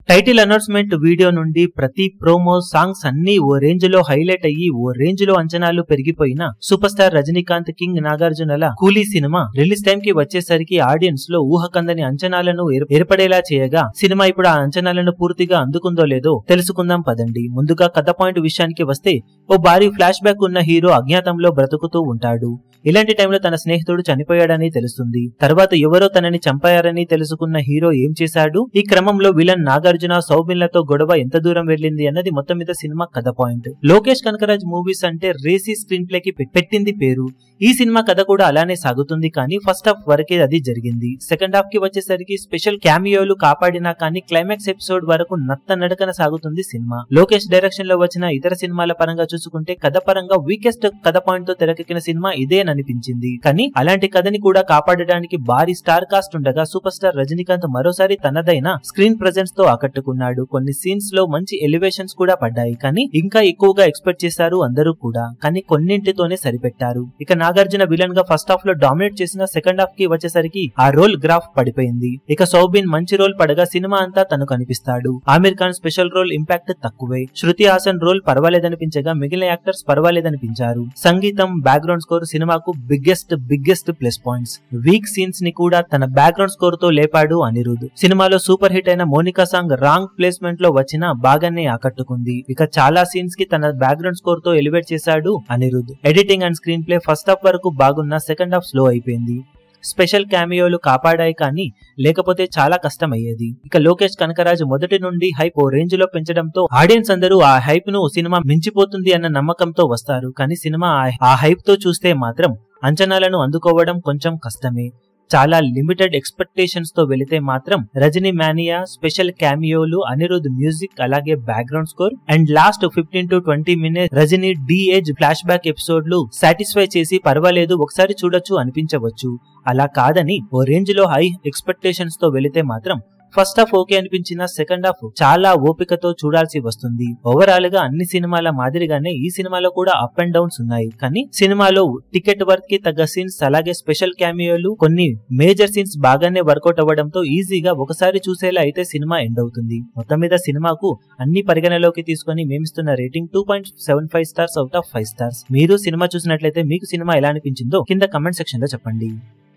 Title announcement video నుండి ప్రతి promo songs అన్ని ఓ రేంజ్ లో హైలైట్ అయ్యి ఓ రేంజ్ లో అంచనాలు పెరిగిపోయిన సూపర్ స్టార్ రజనీకాంత్ కింగ్ నాగార్జునల కూలీ సినిమా రిలీజ్ టైం కి వచ్చేసరికి ఆడియన్స్ లో ఊహకందని అంచనాలను ఏర్పడేలా చేయగా సినిమా ఇప్పుడు ఆ అంచనాలను పూర్తిగా అందుకుందో లేదో తెలుసుకుందాం పదండి. ముందుగా కథ పాయింట్ విషయానికి వస్తే ఓ భారీ ఫ్లాష్ బ్యాక్ ఉన్న హీరో అజ్ఞాతంలో బ్రతుకుతూ ఉంటాడు. ఇలాంటి టైంలో తన స్నేహితుడు చనిపోయాడని తెలుస్తుంది. తర్వాత ఎవరో తనని చంపారని తెలుసుకున్న హీరో ఏం చేశాడు, ఈ క్రమంలో విలన్ నాగార్జున సౌబిన్లతో గొడవ ఎంత దూరం వెళ్ళింది అన్నది మొత్తం మీద సినిమా కథ పాయింట్. లోకేష్ కనకరాజ్ మూవీస్ అంటే రేసీ స్క్రీన్ ప్లే కి పెట్టింది పేరు. ఈ సినిమా కథ కూడా అలానే సాగుతుంది, కానీ ఫస్ట్ హాఫ్ వరకే అది జరిగింది. సెకండ్ హాఫ్ కి వచ్చేసరికి స్పెషల్ క్యామియోలు కాపాడినా కానీ క్లైమాక్స్ ఎపిసోడ్ వరకు నడకన సాగుతుంది సినిమా. లోకేష్ డైరెక్షన్ లో వచ్చిన ఇతర సినిమాల పరంగా చూసుకుంటే కథ పరంగా వీకెస్ట్ కథ పాయింట్ తో తెరకెక్కిన సినిమా ఇదే అనిపించింది. కానీ అలాంటి కథని కూడా కాపాడడానికి భారీ స్టార్ కాస్ట్ ఉండగా సూపర్ స్టార్ రజనీకాంత్ మరోసారి తనదైన స్క్రీన్ ప్రెజెన్స్ తో ఆకట్టుకున్నాడు. కొన్ని సీన్స్ లో మంచి ఎలివేషన్స్ కూడా పడ్డాయి, కానీ ఇంకా ఎక్కువగా ఎక్స్పెక్ట్ చేశారు అందరూ కూడా, కానీ కొన్నింటితోనే సరిపెట్టారు. ఇక నాగార్జున విలన్ గా ఫస్ట్ హాఫ్ లో డామినేట్ చేసిన సెకండ్ హాఫ్ కి వచ్చేసరికి ఆ రోల్ గ్రాఫ్ పడిపోయింది. ఇక సౌబిన్ మంచి రోల్ పడగా సినిమా అంతా తను కనిపిస్తాడు. Aamir Khan special role impact తక్కువే. శృతి హాసన్ రోల్ పర్వాలేదనిపించగా మిగిలిన యాక్టర్స్ పర్వాలేదనిపించారు. సంగీతం, బ్యాక్గ్రౌండ్ స్కోర్ సినిమాకు biggest plus points. Week scenes ని కూడా తన బ్యాక్గ్రౌండ్ స్కోర్ తో లేపాడు అనిరుద్. సినిమాలో సూపర్ హిట్ అయిన మోనికా సాంగ్ రాంగ్ ప్లేస్మెంట్ లో వచ్చినా బాగానే ఆకట్టుకుంది. ఇక చాలా సీన్స్ కి తన బ్యాక్గ్రౌండ్ స్కోర్ తో ఎలివేట్ చేశాడు Anirudh. Editing and screen play first half వరకు బాగున్నా సెకండ్ హాఫ్ స్లో అయిపోయింది. స్పెషల్ క్యామియోలు కాపాడాయి, కానీ లేకపోతే చాలా కష్టం అయ్యేది. ఇక లోకేష్ కనకరాజ్ మొదటి నుండి హైప్ ఓ రేంజ్ లో పెంచడంతో ఆడియన్స్ అందరూ ఆ హైప్ ను సినిమా మించిపోతుంది అన్న నమ్మకంతో వస్తారు. కానీ సినిమా ఆ హైప్ తో చూస్తే మాత్రం అంచనాలను అందుకోవడం కొంచెం కష్టమే. చాలా లిమిటెడ్ ఎక్స్పెక్టేషన్స్ తో వెళితే మాత్రం రజనీ మానియా, స్పెషల్ క్యామియోలు, అనిరుద్ మ్యూజిక్, అలాగే background score and last 15 to 20 minutes Rajini age flashback ఎపిసోడ్లు సాటిస్ఫై చేసి పర్వాలేదు ఒకసారి చూడొచ్చు అనిపించవచ్చు. అలా కాదని ఓ రేంజ్ లో హై ఎక్స్పెక్టేషన్స్ తో వెళితే మాత్రం ఫస్ట్ హాఫ్ ఓకే అనిపించిన సెకండ్ హాఫ్ చాలా ఓపికతో చూడాల్సి వస్తుంది. ఓవరాల్ గా అన్ని సినిమాల మాదిరిగానే ఈ సినిమాలో కూడా అప్ అండ్ డౌన్స్ ఉన్నాయి, కానీ సినిమాలో టికెట్ వర్క్ కి తగ్గ సీన్స్ అలాగే స్పెషల్ క్యామియోలు, కొన్ని మేజర్ సీన్స్ బాగానే వర్కౌట్ అవ్వడంతో ఈజీగా ఒకసారి చూసేలా అయితే సినిమా ఎండ్ అవుతుంది. మొత్తం మీద సినిమాకు అన్ని పరిగణలోకి తీసుకుని మేమిస్తున్న rating 2.75 stars out of 5 stars. మీరు సినిమా చూసినట్లయితే మీకు సినిమా ఎలా అనిపించిందో కింద కమెంట్ సెక్షన్ లో చెప్పండి.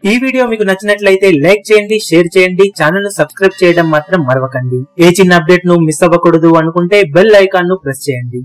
ఈ వీడియో మీకు నచ్చినట్లయితే లైక్ చేయండి, షేర్ చేయండి, ఛానల్ ను సబ్స్క్రైబ్ చేయడం మాత్రం మరవకండి. ఏ చిన్న అప్డేట్ ను మిస్ అవ్వకూడదు అనుకుంటే బెల్ ఐకాన్ ను ప్రెస్ చేయండి.